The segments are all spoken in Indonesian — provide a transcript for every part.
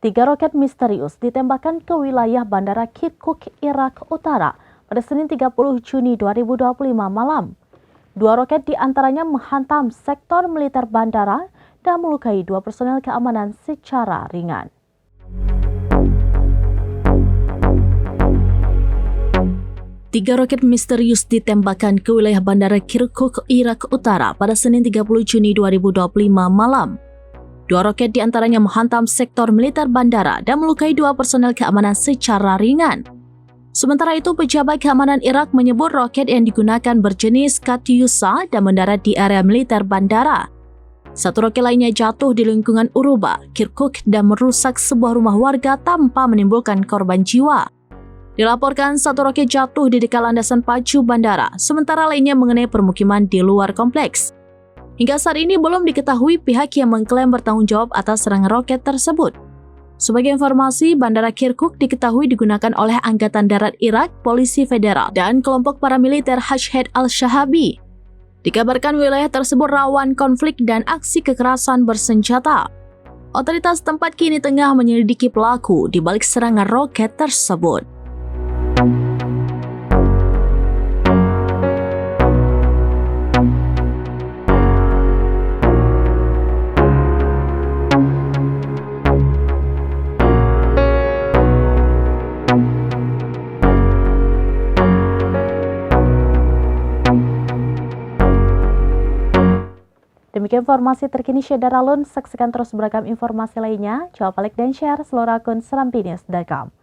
3 roket misterius ditembakkan ke wilayah Bandara Kirkuk, Irak Utara pada Senin 30 Juni 2025 malam. 2 roket diantaranya menghantam sektor militer bandara dan melukai 2 personel keamanan secara ringan. Tiga roket misterius ditembakkan ke wilayah Bandara Kirkuk, Irak Utara pada Senin 30 Juni 2025 malam. 2 roket diantaranya menghantam sektor militer bandara dan melukai 2 personel keamanan secara ringan. Sementara itu, pejabat keamanan Irak menyebut roket yang digunakan berjenis Katyusha dan mendarat di area militer bandara. 1 roket lainnya jatuh di lingkungan Uruba, Kirkuk dan merusak sebuah rumah warga tanpa menimbulkan korban jiwa. Dilaporkan 1 roket jatuh di dekat landasan pacu bandara, sementara lainnya mengenai permukiman di luar kompleks. Hingga saat ini belum diketahui pihak yang mengklaim bertanggung jawab atas serangan roket tersebut. Sebagai informasi, Bandara Kirkuk diketahui digunakan oleh Angkatan Darat Irak, Polisi Federal, dan kelompok paramiliter Hashd al-Shahabi. Dikabarkan wilayah tersebut rawan konflik dan aksi kekerasan bersenjata. Otoritas tempat kini tengah menyelidiki pelaku di balik serangan roket tersebut. Demikian informasi terkini Syedara Lun. Saksikan terus beragam informasi lainnya. Coba like dan share seluruh akun serambinews.com.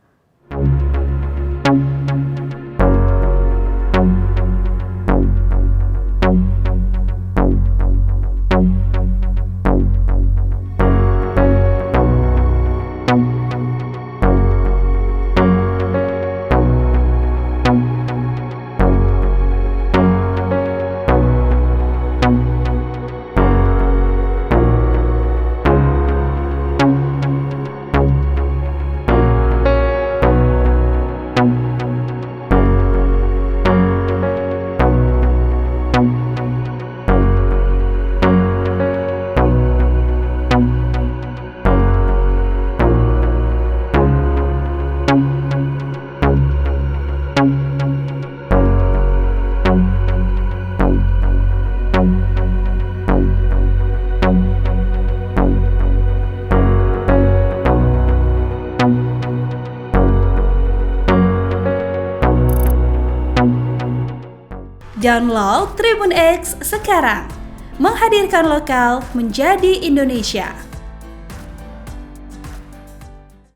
Download Tribun X sekarang, menghadirkan lokal menjadi Indonesia.